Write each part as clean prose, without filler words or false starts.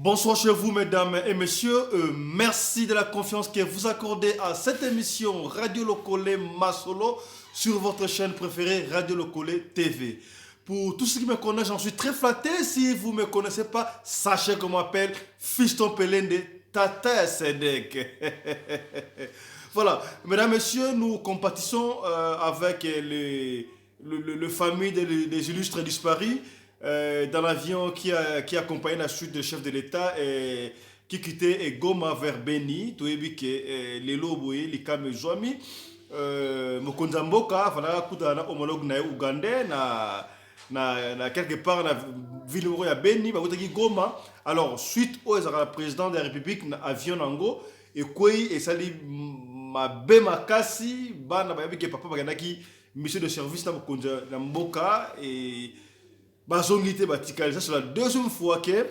Bonsoir chez vous, mesdames et messieurs. Merci de la confiance que vous accordez à cette émission Radio Lokole Masolo sur votre chaîne préférée Radio Lokole TV. Pour tous ceux qui me connaissent, j'en suis très flatté. Si vous ne me connaissez pas, sachez qu'on m'appelle Fiston Pelende Tata Sedek. Voilà, mesdames et messieurs, nous compatissons avec le famille des illustres disparus dans l'avion qui accompagnait la chute du chef de l'État et qui quittait Goma vers Beni. Tu as vu que les lobos, les cames joami, Mokonza Mboka, voilà, kutana homologue na Ougandais na quelque part na ville ya Beni, ba kutaki Goma. Alors suite au président de la République na avion nango et quoi et sali mabe makasi bana ba que papa bagandaki mission de service na Mokonza na Mboka et bazongité batikali. Ça c'est la deuxième fois que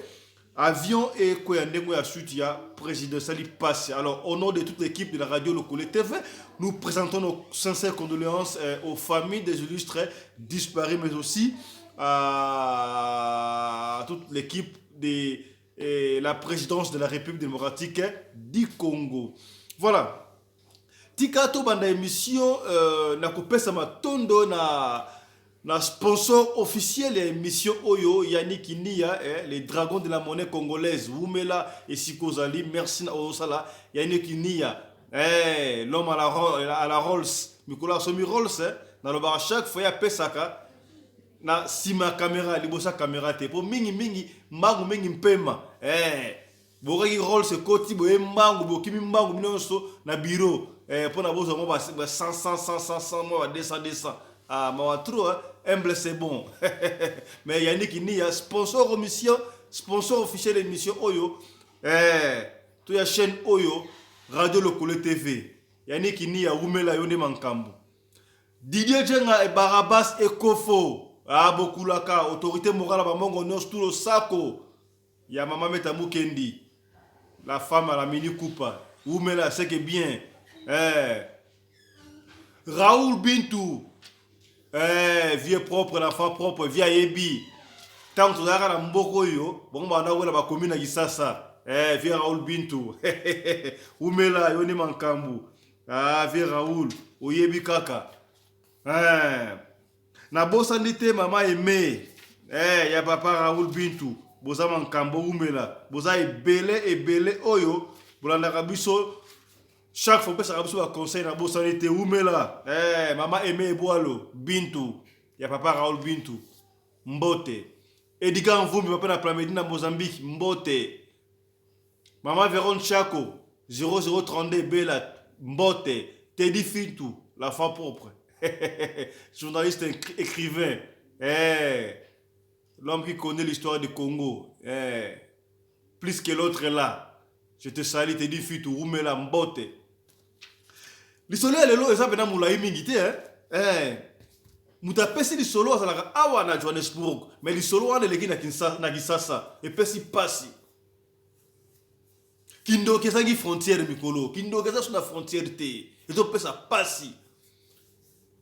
avion et Koyandengo ya suite ya président Sali passe. Alors au nom de toute l'équipe de la radio Lokole TV, nous présentons nos sincères condoléances aux familles des illustres disparus, mais aussi à toute l'équipe de la présidence de la République démocratique du Congo. Voilà. Tikato banda émission na kopesa matondo na sponsor officiel de l'émission Oyo, Yannick Nia, les dragons de la monnaie congolaise, Wumela et Sikozali, merci na Osala, Yannick Nia, l'homme à la Rolls, Nicolas Somi Rolls, dans le bar à chaque fois, il y a Pesaka, na sima caméra, libosa caméra, te, pour mingi, mangu mingi mpema, Boregi Rolls, Koti, boye mangu, bokimi mangu, minonso, na bureau, pour na bozo, 100, moi, 200. Ah, mais trop, hein? Humble, c'est bon. Mais Yannick Nia, sponsor omission, sponsor officiel de l'émission Oyo. Tu as chaîne Oyo, Radio Lokole TV. Yannick Nia, Oumela Yone Mankambu. Didier Djenga et Barabas et Kofo. Ah, Bokulaka, autorité morale à Bamongo Nos, tout le Sako. Ya Mama Metamou Kendi. La femme à la Mini Coupa. Oumela, c'est que bien. Raoul Bintou. Vieux propre, l'enfant propre, vieille Ebi. Tant que tu as un mboko yo, bon, bah, on a la commune à Gisasa. Vieux Raoul Bintou. Oumela, yoni mankambu. Ah, vieux Raoul, Oyebi Kaka. Na bosa nite, maman aimé. Ya papa Raoul Bintou. Bosa mankambu, Oumela. Bosa ebele, oyo. Bolanda kabiso. Chaque fois que ça a conseil na bosa nite Oumela. Maman aimé Boalo, Bintou. Ya papa Raoul Bintou. Mbote. Edgar Mvumbi, papa na Plamedi na Mozambique. Mbote. Maman Véron Chako. 0032 Bela. Mbote. Teddy Fintou. La femme propre. Journaliste écrivain. L'homme qui connaît l'histoire du Congo. Plus que l'autre est là. Je te salue, Teddy Fintou. Oumela Mbote. Lisolo lelo eza pena mulai mingi te muta pesi lisolo azalaka awa na Johannesburg mais lisolo wana leki na Kisasa e pesi pasi kindo kesangi frontière mikolo kindo kesa suna frontière te ezo pesa pasi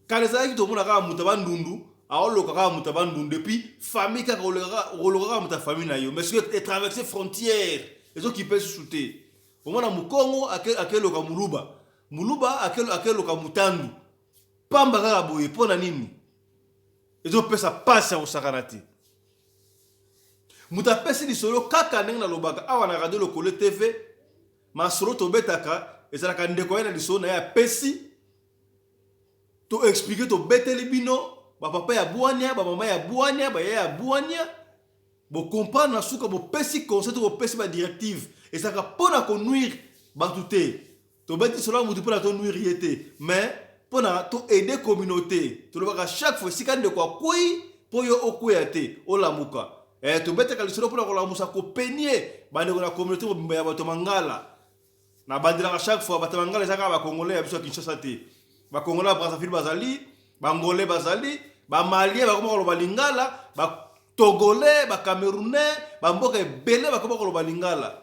kaleza ki to mona ka muta bandundu aoloka ka muta bandundu depuis famille ka rolora muta famille na yo mais ce que traverser frontière ezo ki pesi souté au mona mukongo akelo ka Muluba akelo ka mutandu. Pamba kaka boye pona nini. Ezo pesa pasi ya usakanati. Muta pesi lisolo kaka ndenge na lobaka awa na Radio Lokole TV. Masolo to betaka ezalaka ndeko na lisolo na ya pesi. To expliquer to beteli bino ba papa ya buanya, ba mama ya buanya, ba ya buanya. Bo comprendre na suka bo pesi conseil to pesi ba directive. Ezalaka pona ko nuire ba tuté. To beti cela vous pour la ton nuiriété mais pour to aider communauté to le à chaque fois si quand de quoi koi pour yo okuyate o lamuka to beti ka lisolo pour la musa ko penier ba de la communauté ya bato mangala na bandira à chaque fois bato mangala zaka ba congolais ya biso Kinshasa te ba congolais Brazzaville bazali ba ngolais bazali ba malien ba ko ba lingala ba togolais ba camerounais ba mboka belé ba ko ba lingala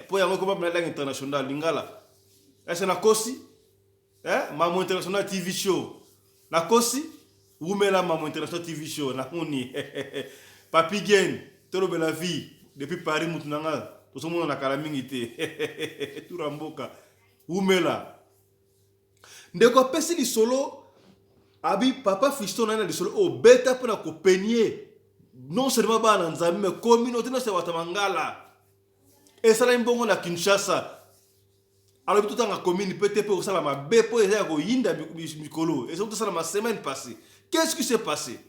pour ya ko ba na langue internationale lingala. C'est la Kosi, Maman International TV Show. La Kosi, ou mais la Maman International TV Show, la Honi. Papi Gen, Tolo la vie. depuis Paris mutunanga to so mona kala mingi te turamboka umela ndeko pesi li solo abi papa Fiston na li solo o beta pona ko peigner non seulement bana nzambe mais communauté no se watamangala et ça la mbongo na Kinshasa alors tout en commune peut-être pour ça la mabe po eza ko yinda mikolo et ça tout ça la semaine passée qu'est-ce qui s'est passé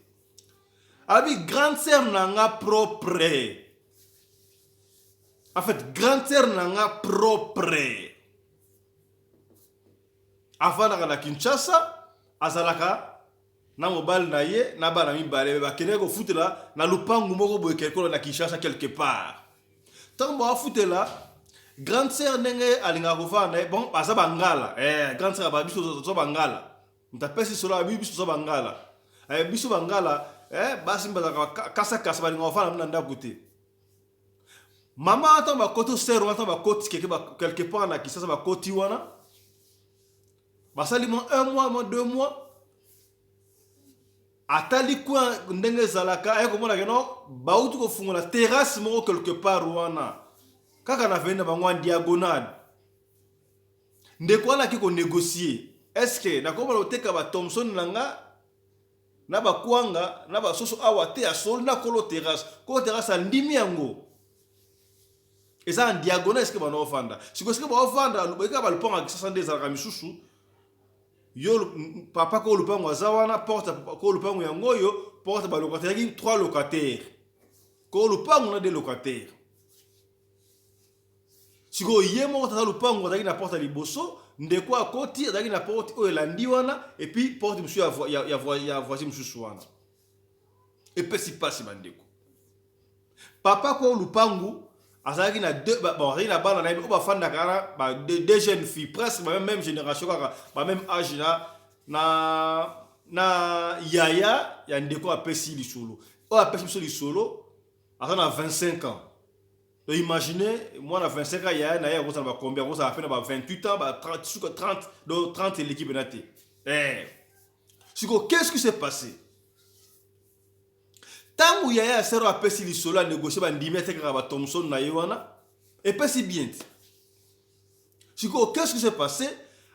abi grande sœur nanga propre en fait grande sœur nanga propre avant na Kinshasa azalaka na mobile na ye na bana mibale ba kene ko futela na lupangu moko boye quelque na Kinshasa quelque part tant bo futela grande sœur nenge alinga kovanda bon baza bangala grande sœur ba biso zo bangala mtapesi solo abi biso zo bangala biso bangala basi mbaza kasa kasa balinga kovanda na ndako te mama ata ba koto sœur ata ba koti quelque part na Kinshasa ba koti wana basali mo 1 mois mo 2 mois atali kwa ndenge zalaka komona keno bautu ko fungola terrasse mo quelque part wana kaka na venda bango en diagonale ndeko ala ki ko négocier est-ce que na komona oteka ba Thompson nanga na ba kwanga na ba soso awa te ya sol na kolo terrasse ndimi yango eza en diagonale est-ce que ba no ofanda siko est-ce que ba ofanda lubeka ba luponga kisasa ndeza ka misusu yo papa ko lupango azawana porte ko lupango yango yo porte ba locataire 3 locataires ko lupango na 2 locataires siko yemo ta lupango azaki na porte liboso ndeko akoti azaki na porte o elandi wana et puis porte monsieur ya voisin monsieur wana et pesi pasi bandeko papa ko lupango azaki na deux bon rien na bana na ba fanda kana ba deux jeunes filles presque même génération kaka ba même âge na yaya ya ndeko apesi lisolo o apesi lisolo azana 25 ans. Donc imaginez moi na 25 ans yaya na ya ko ça va combien ko ça va faire ba 28 ans ba 30 donc 30 l'équipe naté qu'est-ce qui s'est passé tangu yaya sero apesi lisolo a négocier ba ndimete kaka ba Thompson na yewana et pas si bien qu'est-ce qui s'est passé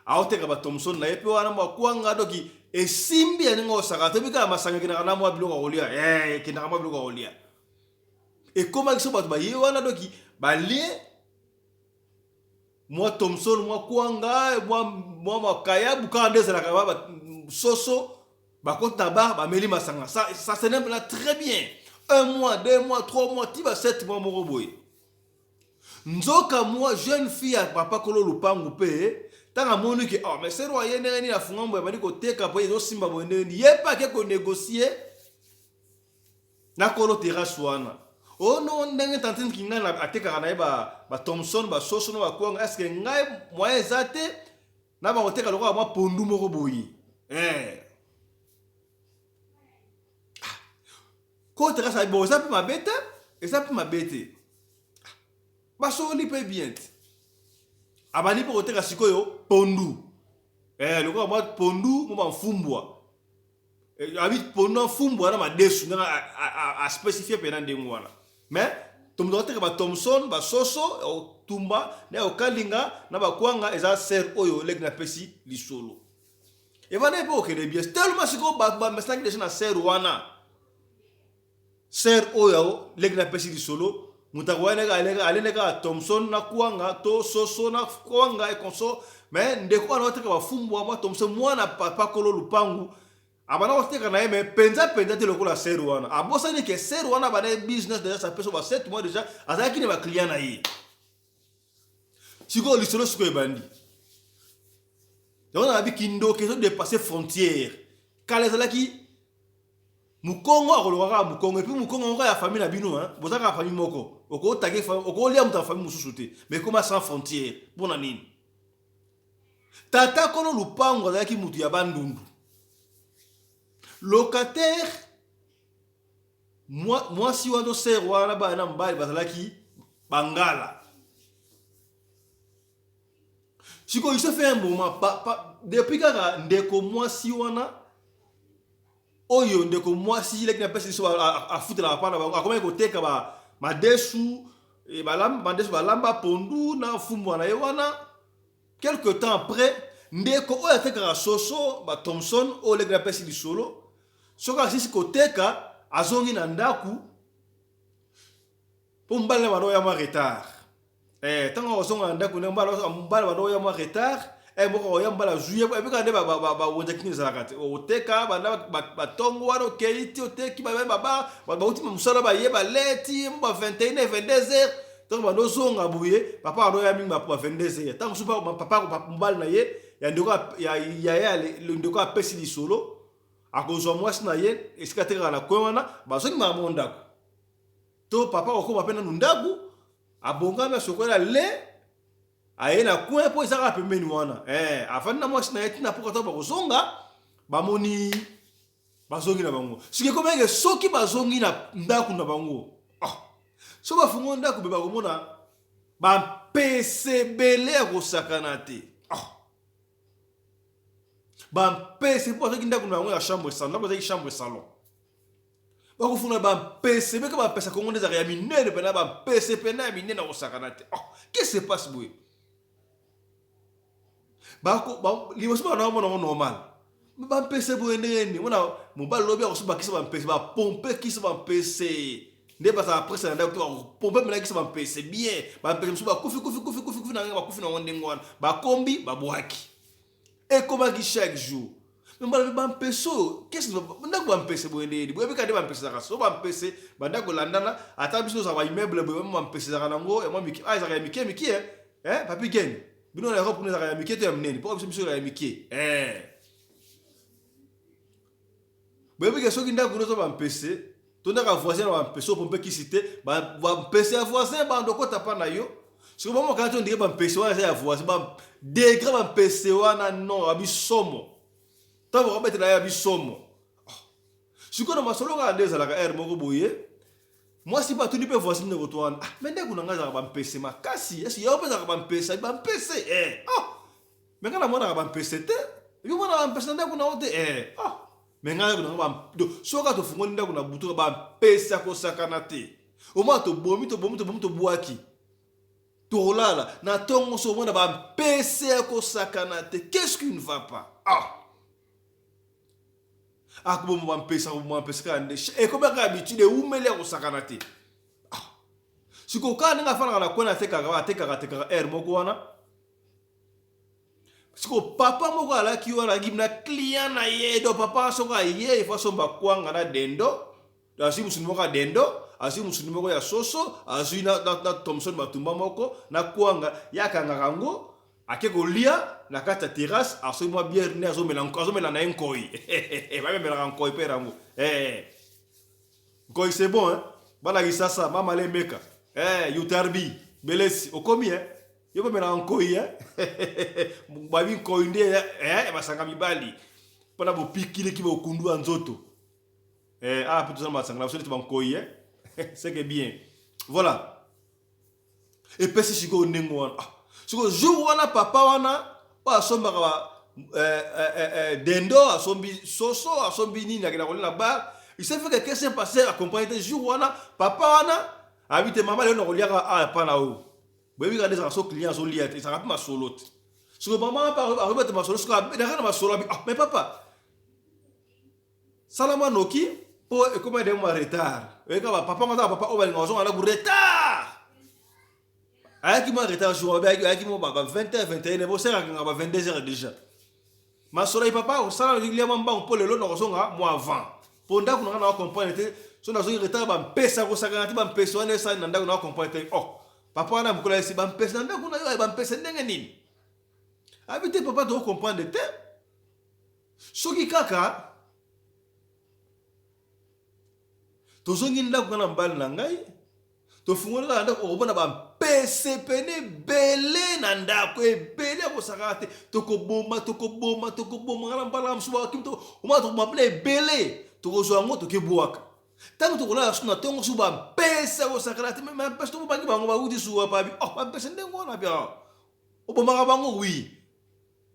a oteka ba Thompson na yepe wana mwa kwanga doki esimbi ya ngo sakata bika masanga kina kana mwa biloko olia kina mwa biloko olia et comment ils sont ba yewana doki ba lie mwa Thompson mwa kwanga mwa makaya buka ndeza la kaba soso bakota ba meli masanga ça se n'aime là très bien 1 mois 2 mois 3 mois tiba 7 mois moko boy nzoka moi jeune fille à papa kolo lupangu pe tanga moni ke oh mais c'est royé ni na fungambo ba ko teka po zo simba bo ni yepa ke ko négocier na kolo terrasse wana oh non ndenge tantine kinga na ateka na ba Thompson ba soso no ba kwanga est-ce que ngai moyen zate na ba oteka lokwa mwa pondu moko boyi ko terrasse ay bo ça peut m'abete et ça peut m'abete baso li pe bien abani po oteka sikoyo pondu lokwa mwa pondu mo ba mfumbwa abi pondu mfumbwa na madesu na a spécifier pena ndengo wana mais tomudo oteka ba Thompson ba soso tumba na okalinga na ba kwanga eza ser oyo leg na pesi lisolo et vana po ke de bien tellement siko ba mesangi de na ser wana ser oyo leg na pesi lisolo mutakwene ga alega ka Thompson na kwanga to soso na kwanga e konso mais ndeko na oteka ba fumbwa mwa Thompson mwana papa kolo lupangu abana oteka na yeme penza te lokola ser wana abosa ni ke ser wana bana business déjà ça peso ba 7 mois déjà azaki ne ba client na yi siko lisolo siko ebandi donc on a vu kindo que de dépasser frontière kala zalaki mukongo akolokaka mukongo et puis mukongo ya famille na bino bozaka famille moko oko tagé oko lia muta famille mususu te mais comment sans frontière bona nini tata kono lupango azalaki mutu ya bandundu locataire moi si wando ser wana bana mbali bazalaki bangala siko il se fait un moment depuis kaka ndeko moi si wana oyo ndeko moi si leki na pesi so a foutre la panda a comment ko teka ba madesu et balamba pondu na fumu na yewana. Quelque temps après, ndeko oya teka soso ba Thompson o le grapesi di solo. Soka sisi koteka azongi na ndaku pour mbala bado ya ma retard. Tango ozonga na ndaku ne mbala bado ya ma retard. Moko oya mbala juye e bika nde ba wonja kini za kati. Oteka banda ba tongo wano keiti oteki ba uti musala ba yeba leti ba 21 22h. Tango bado zonga buye papa ado ya mingi ba 22h. Tango supa papa mbala na ye ya ndeko ya le ndeko apesi di solo. Akozwa mwasi na ye esika teka na kwewana bazongi ma mondako. To papa okoma pena nundaku abongama sokola le ayena kwe po isaka pembeni wana afani na mwasi na ye tina poka to bakozonga bamoni bazongi na bango sike komenge soki bazongi na ndaku na bango so bafungo ndaku be bakomona ba pesebele kosakana te ba pese po soki ndaku na bango ya chambre salon ndaku za chambre salon bakufuna ba pese beka ba pesa kongo ndeza ya minene pena ba pese pena ya minene kosakana te qu'est-ce qui se passe boy liboso bana mona normal ba pese boy ndeni mona mobali lobi akosuba kisa ba pese ba pomper kisa ba pese nde ba sa après ça nda ko pomper mena kisa ba pese bien ba pese musuba kufi na ba kufi na wonde ngwana ba kombi ba boaki et comment qui chaque jour mais mbala ba peso qu'est-ce que ndako ba pese boy ndeni boy bika de ba pese za so ba pese ba ndako landana ata biso za ba immeuble boy ba pese za nango et moi miki za ya miki papi geni bino na Europe za ya miki to ya mneni po biso ya miki boy bika so kinda kuno zo ba pese to ndaka voisin ba peso pompe kisite ba pese voisin ba ndoko tapa na yo so ba mo kanto ndike ba pese wana ya voisin ba degré ba pese wana non abisomo tabo ko betela ya bisomo siko na masolo ka ndeza la ka moko boye moi si pas tout ni pe voisin ne retourne mais ndeko na ngaza ba mpese makasi est-ce yo pe za ba mpese mais kana mona ba mpese te yo mona ba mpese ndeko na ote mais ngaza kuna ba do soka to fungo ndeko na butu ba mpese ko sakana te o ma to bomi to buaki to lala na tongo so mona ba mpese ko sakana te qu'est-ce qui ne va pas akubo mo mpesa kande e ko baka habitude umele ko sakana te siko kana nga fana na kona teka moko wana siko papa moko ala ki wana gimna client na ye do papa so ka ye fa so ba kwanga na dendo da si musuni moko dendo asi musuni moko ya soso asi na Thompson batumba moko na kwanga yakanga kango ake kolia na kata terrasse aso moi bière ne azo mela na nkoi ba mela nkoi perango nkoi c'est bon bala kisasa mama le meka yutarbi belesi okomi yo mela nkoi ba bi nkoi nde basanga mibali pona bo pikile ki bo kundu nzoto plutôt ça basanga so ba nkoi c'est que bien voilà et pesi chigo nengo siko jour wana papa wana wa somba ka dendo asombi soso asombi nini akina kolina ba il s'est fait que qu'est-ce qui s'est passé accompagné jour wana papa wana habite maman le nokolia ka pa na o bebi ka des so client so liat ça rapide ma solo siko maman pa remettre ma solo siko na ma solo mais papa salama noki po e comme de mo retard e ka papa ngata papa o ba ngozo ala ku retard ayaki mo retard jour ayaki mo ba 20h 21h bo sera nga ba 22h déjà ma soleil papa o sala régulièrement ba on peut le long zonga moi avant pour ndako na comprendre te so na zo retard ba mpesa ko saka na mpesa wana sa na ndako na comprendre papa na mkola si ba mpesa ndako na yo ba mpesa ndenge nini habite papa to comprendre te soki kaka to zongi ndako na mbali na ngai to fungola na ndako obona ba pese pene bele na ndako ebele ko sakate to ko boma ngala mbala msuba kimto uma to mabele bele to ko zo ngo to ke buaka tango to kola suna tongo suba pese ko sakate me pese to bangi bango ba uti suwa pa bi ba pese ndengo na bia oboma bango wi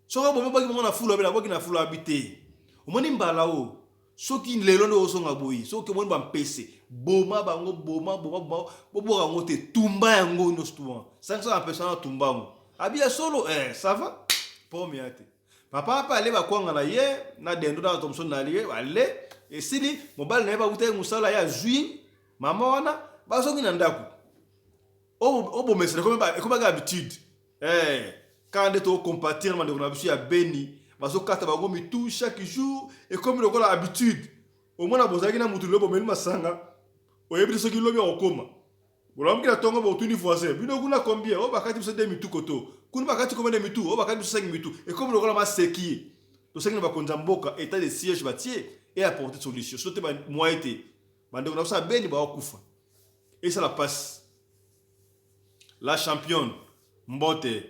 so ka bomo bangi bango na fulu abela boki na fulu habite omoni mbala o soki lelo ndo so nga boyi soki omoni ba pese boma bango boma bobo yango te tumba yango no stuan 500 personnes tumba yango abia solo ça va pomme ate papa pa ale ba kwanga na ye na dendo na Thomson na lié ale esili mobile na ba uta musala ya jui mama wana bazongi na ndako obo mesere comme ba habitude quand on compatir na ndeko na biso ya Beni bazokata bango mitu chaque jour et comme le la habitude au moins na bozaki na mutu lobo meli masanga oyebi soki lobi okoma bolamu kila tongo bo tuni voisin bino kuna combien o bakati biso de mitu koto kuna bakati combien de mitu o bakati biso 5 mitu et comme le ma seki to seki na bakonza mboka état de siège batier et apporter solution sote ba moité bande na sa Beni ba okufa et ça la passe la championne Mbote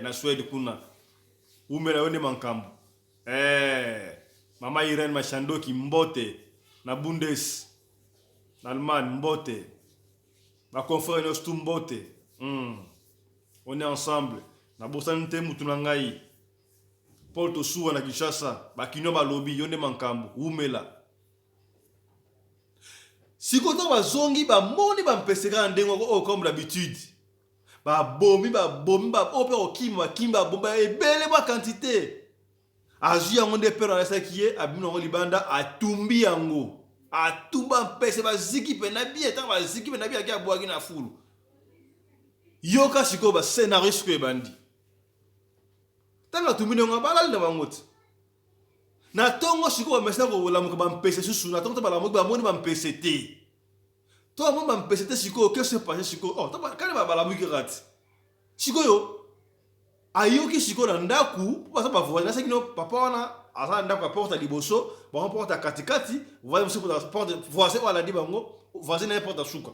na Suède kuna umela wende mankambo mama Irene Machandoki Mbote na Bundes na Allemagne Mbote ma confrère Nostum Mbote on est ensemble na bosante mutu na ngai Paul Tosuwa na Kinshasa bakino ba lobby yonde mankambo umela sikoto bazongi ba moni ba mpeseka ndengo comme d'habitude ba bomi ope okima kimba bomba ebele ba quantité azu yango nde père na sakiye abino ngo libanda atumbi yango atumba mpese ba ziki pena bien tant ba ziki pena bien kia boagi na fulu yoka siko ba scénario siko ebandi tanga tumbi ngo balali na bangote na tongo siko ba mesa ko la mo ba mpese susu na tongo ba la mo ba moni ba mpese te toi moi ba mpese te siko que se passe siko to ba kana ba la mo kirati siko yo ayoki siko na ndaku basa ba voisine ça kino papa wana asa ndaku a porte liboso ba porte katikati voisine siko na porte voisine wala di bango voisine na porte suka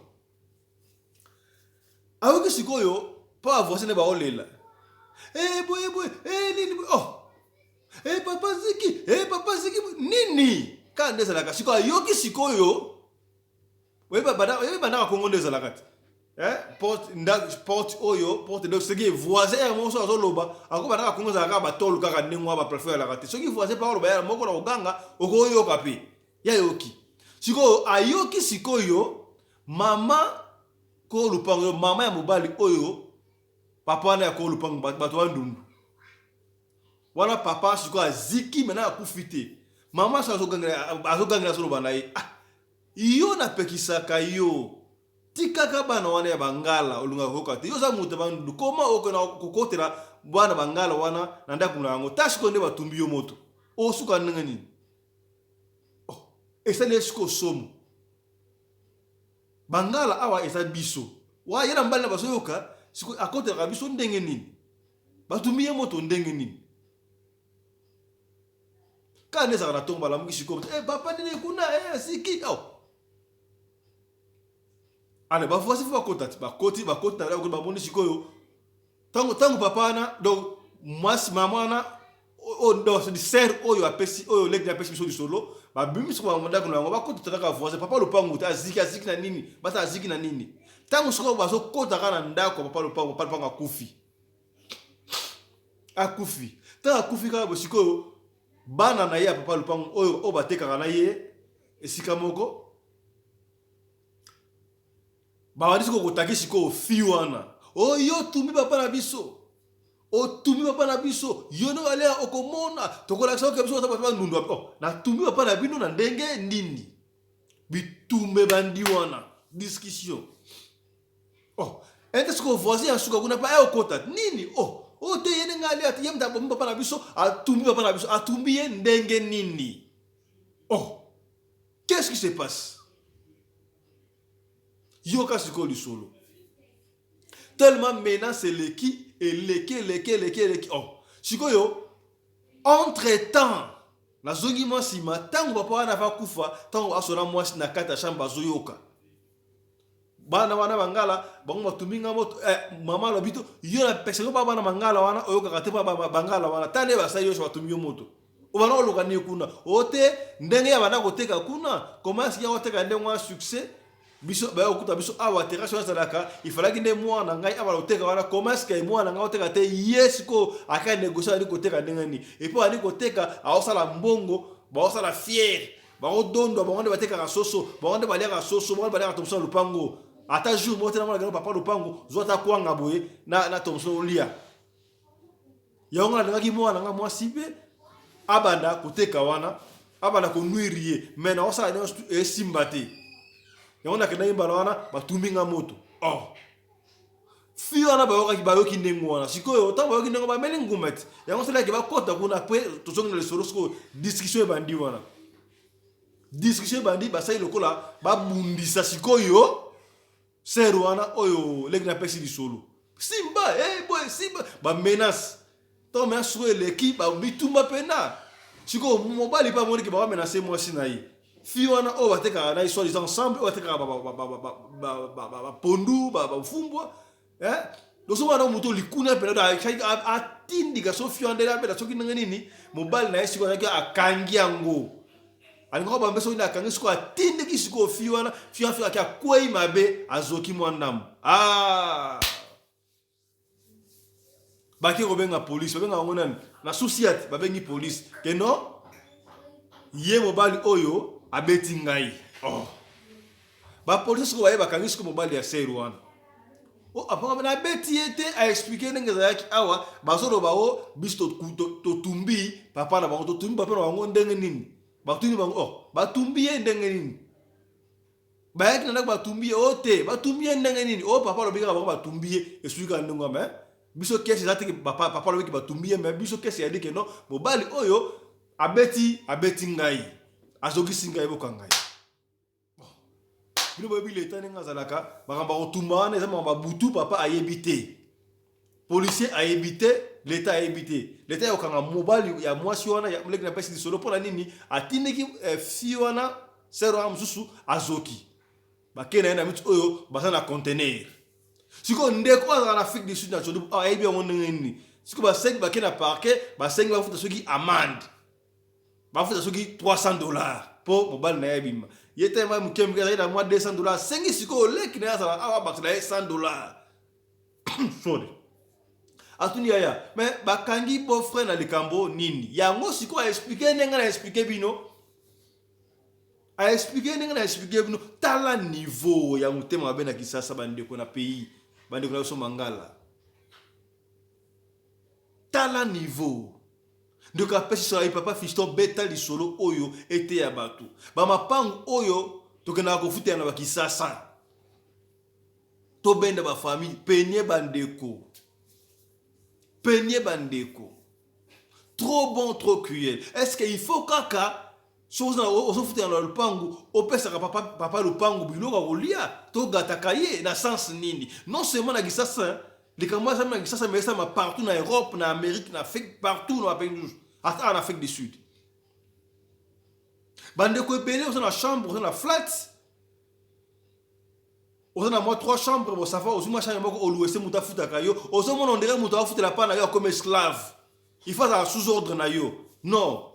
ayoki siko yo pa voisine ba olela boy nini papa ziki nini kande zalaka siko ayoki siko yo weba bana Kongo ndezalaka porte oyo porte de ce qui est voisin ya moso azoloba akoba na Kongo zalaka batolu kaka ndengwa ba préfère la kati soki voisin pa oloba ya moko na oganga okoyo kapi ya yoki siko ayoki siko yo mama ko lupango mama ya mobali oyo papa na ko lupango bato wa ndundu wana papa siko aziki mena akufite mama sa azoganga solo banaye iyo na pekisaka yo tikaka bana wana ya bangala olunga kokati yo za mutu bandu koma okona kokotera bana bangala wana na ndaku na yango tashiko nde batumbi yo moto osuka ningani esale siko somo bangala awa esa biso wa yera mbali na baso yoka siko akotera biso ndenge nini batumbi yo moto ndenge nini kana za na tomba la mukishiko papa nini kuna siki ale ba voici faut bakota na ba boni sikoyo tango papa na donc mwasi mama na do se ser oyo apesi oyo lek na pesi biso solo ba bimi siko ba ndako na ngo bakota taka voici papa lopango ta aziki na nini bata aziki na nini tango siko bazo kota kana ndako papa lopango akufi ta akufi ka bo sikoyo bana na ya papa lopango oyo obateka na ye esika moko ba wadisi ko kotaki siko fiwana yo tumi papa na biso yo no ale okomona tokola sa ko biso ta papa ndundu na tumi papa na bino na ndenge nini bitumbe bandiwana discussion ente siko voisin ya suka kuna pa okota nini te yene ngali ati yemda papa na biso atumbi ye ndenge nini qu'est-ce qui se passe yoka siko lisolo tellement maintenant c'est leki siko yo entre temps na zongi mwasima tango papa wana va kufa tango asona mwasi na kata shamba zoyoka bana wana bangala bango batuminga moto mama lobito yo na pesa ko bana mangala wana oyoka kate bangala wana tane basayo sho batumio moto obana oloka ni kuna ote ndenge ya bana koteka kuna comment ya koteka ndenge wa succès biso ba okuta biso awa terrasse wa salaka ifalaki nde mwana ngai aba loteka wana comment est-ce que mwana ngai oteka te yes ko aka négocier ali koteka ndenge ni et puis ali koteka aosala mbongo ba osala fier baodondo bango bateka soso bango balia soso bango balia tomso lupango ata jour mo tena mwana papa lupango zota kwanga boye na tomso lia yango na ngaki mwana nga mwasi be abanda koteka wana abanda ko nuirie mais na osala no esimba te yango na kena imba wana batuminga moto fi wana bayoki ndengo wana sikoyo ta bayoki ndengo ba meli ngumet yango sala ke bakota kuna pe tozongela le solo sko discussion bandi wana discussion bandi basai lokola babundisa sikoyo seru wana oyo leki na pesi di solo simba boy simba ba menace to me asuro l'équipe ba bitumba pena siko mobali pa moni ke ba menacer moi sinayi fi wana o bateka na soit ils ensemble o bateka ba pondu ba fumbwa doso wana muto likuna pena da atindika so fi ande la pena so kinanga nini mobali na siko na akangi yango alingo ba mbeso ina akangi siko atindiki siko fi wana fi afika kwei mabe azoki mwandamu baki robenga police babenga ngona na souciat babengi police ke non ye mobali oyo abeti ngai ba police ko baye bakangi siko mobali ya seru wana apaka na beti ete a expliquer ndenge zaki awa bazoro bawo bisto to tumbi papa na bango to tumbi papa na bango ndenge nini batuni bango batumbi ye ndenge nini bayaki na batumbi ote batumbi ndenge nini papa lobika bango batumbi expliquer ndenge mais biso kesi zati papa lobiki batumbi mais biso kesi ya dike non mobali oyo abeti ngai azogisi ngai boka ngai bino boyebi leta ndenge azalaka bakamba kotumba wana eza makamba butu papa ayebi te policier ayebi te leta ayebi te leta yokanga mobali ya mwasi wana ya mleki na pesi lisolo mpona nini atindiki fi wana sero wana mosusu azoki bakei na ye na miti oyo baza na contener siko ndeko azala na Afrique du Sud na chodu ayebi yango ndenge nini siko basengi bakei na parquet basengi bafuta soki amende bafuta soki $300 po mobali na ye bima ye te ma mukembe azali na mwa $200 sengi siko oleki na ye azala awa bakila ye $100 sorry atuni yaya mais bakangi beau-frère na likambo nini yango siko a expliquer ndenge na expliquer bino tala niveau ya mutema mabe na Kisasa bandeko na pays bandeko na so mangala tala niveau ndeko apesi so papa fiston beta lisolo oyo ete ya batu ba mapangu oyo tokena ko futa na Kisasa to benda ba famille penye bandeko trop bon trop cruel est-ce qu'il faut kaka chose na ozofuta na lupangu opesaka papa lupangu biloko kolia to gatakaye na sens nini non seulement na Kisasa likamwa ça na Kisasa mais ça partout na Europe na Amérique na Afrique partout dans pays hasta en Afrique du Sud bande ko ebele on na chambre on na flat on a moi 3 chambres bon ça va aussi moi chambre moko oluwese muta futa kayo ozo mona ndere muta afuta la pa na yo comme esclave il faut ça sous ordre na yo non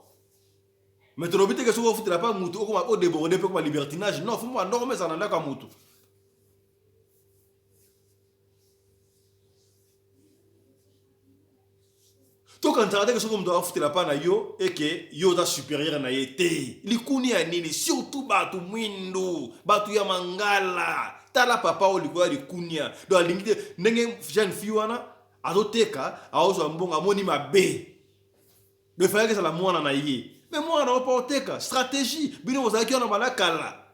mais tu l'obité que soit futa la pa mutu ko déborder pe ko libertinage non faut moi normal ça na ka mutu to quand tu que soit mutu afuta la pa na yo et que yo da supérieur na yete likuni ya nini surtout batu mwindu batu ya mangala tala papa olikuwa likunia do alingite ndenge jeune fille wana azoteka aozo mbonga moni mabe de faire que ça la mwana na ye mais moi na opoteka stratégie bino ozaki na malakala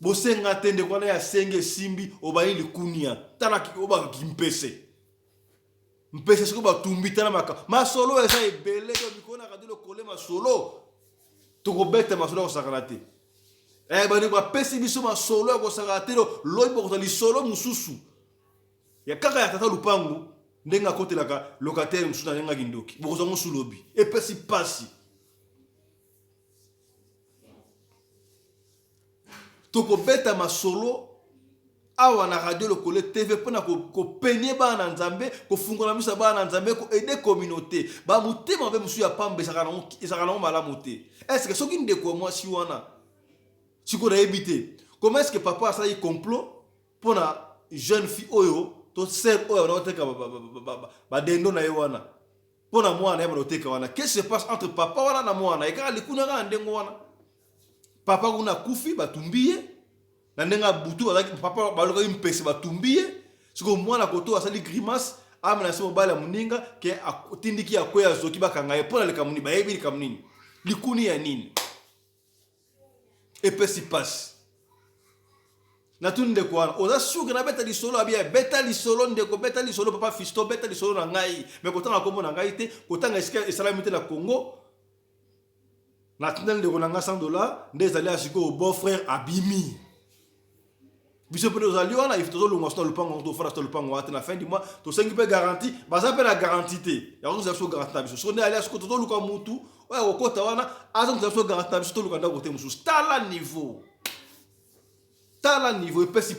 bosenga tende kwana ya senge simbi obayi likunia tala ki oba kimpese mpese siko batumbi tala maka masolo eza ebele do bikona kadilo kole masolo to kobeta masolo ko sakalate bani ba pesi biso masolo ya kosaka te loyi boko tali solo mususu ya kaka ya tata lupangu ndenga kotelaka locataire mususu na ndenga kindoki boko zongo sulobi epesi pasi to kobeta masolo awa na radio lokole TV pona ko penye ba na nzambe ko fungola misa ba na nzambe ko aider communauté ba mutema be musu ya pambe saka na malamu te est-ce que soki ndeko moi si wana siko na ebité comment est-ce que papa a ça y complot pour la jeune fille oyo to sel oyo na oteka ba dendo na yewana pour na mwana ya ba oteka wana qu'est-ce qui se passe entre papa wana na mwana e kaka likuna ka ndengo wana papa kuna kufi batumbiye na ndenga butu papa baloka impese batumbiye siko mwana koto asali grimace amena se mobala muninga ke atindiki akoya zoki bakanga ye pona le kamuni bayebi le kamuni likuni ya nini epesi passe na tunde kwa oza suka na beta lisolo abia beta lisolo ndeko beta lisolo papa fisto beta lisolo na ngai me kotanga kombo na ngai te kotanga esika esalamite na Congo na tunde ndeko na nga $100 ndezali asiko au beau frère abimi biso pe ozali wana if tozo lunga sto lupango to fara sto lupango ate na fin du mois to sengi pe garantie baza pe na garantie te ya ko so garantie na biso so ne ali asiko tozo luka mutu oya okota wana azo so garantie na biso to luka ndako te musu tala niveau epesi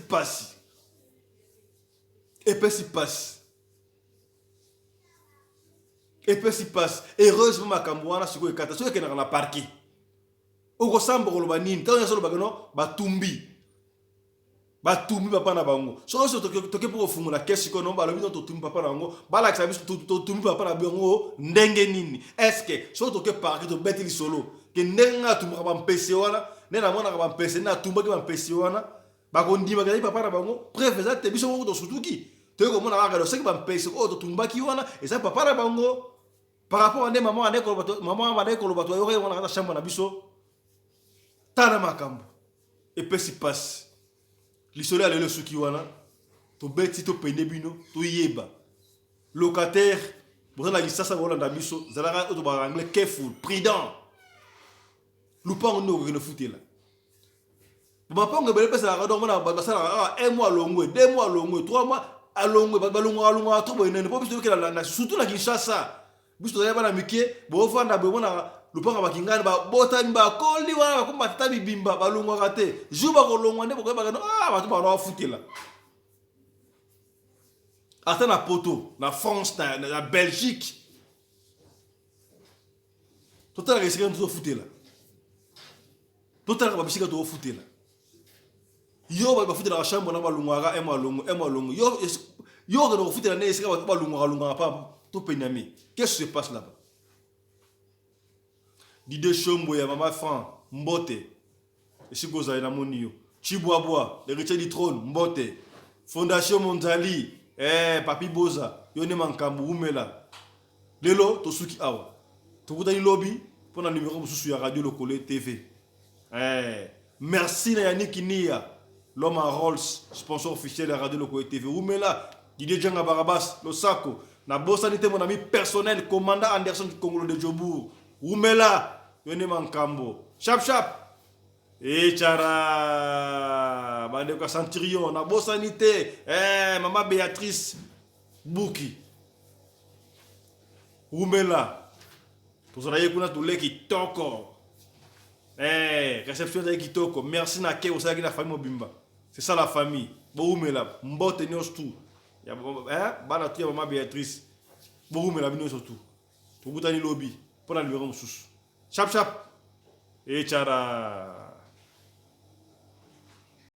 pasi heureusement makambo wana siko ekata so ekena na parquet oko samba koloba nini tawo nyasolo bagano batumbi papa na bango so toke pour fungula kesi ko no balobi to tumbi papa na bango bala ka biso to tumbi papa na bango ndenge nini est-ce que so toke parquet to beti solo ke ndenga tumba ba mpese wana nena mona ba mpese na tumba ke ba mpese wana ba kondima ka papa na bango préfet te biso ko to sutuki to ko mona ba ka se ba mpese ko to tumba ki wana et ça papa na bango par rapport à maman ane ko bato yo wana ka chambre na biso tana makambo epesi passe lisolo alelo suki wana to beti to pende bino to yeba locataire boza na lisasa wala na biso zalaka to ba anglais careful prudent lupango no ko ne futela ba pango bele pesa la donc na ba sala un mois longwe 2 mois longwe 3 mois alongwe ba longa to boyene po biso ke na surtout na Kinshasa biso to na mikie bo fanda bo na lupango bakingana ba botani ba koli wana ko matata bibimba balungwa kate juba ko longwa ndebo ko ba no ba to ba futela ata na poto na France na Belgique total risque de futela total ba bisika to futela yo ba futela la chambre na balungwa ema longo yo ko futela ne esika ba lunga pa to penyami qu'est-ce qui se passe là-bas Dide Chombo ya Mama Fran Mbote esikoza ina monio Chibwabwa l'héritier du trône Mbote Fondation Mondiali Papi Boza yone mankambu umela lelo tosuki awa tokutani lobby pona numéro mususu ya Radio Lokole TV merci na Yannick Nia l'homme à Rolls sponsor officiel de Radio Lokole TV umela Didier Djanga Barabas Losako na bosanité mon ami personnel commandant Anderson Kongolo de Jobour umela yone mankambo chap chara bande ko Centurion na bosanité mama Béatrice Buki umela tozala yekuna tuleki toko réception de kitoko merci na ke osaki na famille mobimba c'est ça la famille bo umela mbote nyos tout ya bana tia mama Béatrice bo umela bino surtout tokutani lobby pona numéro mususu chap chara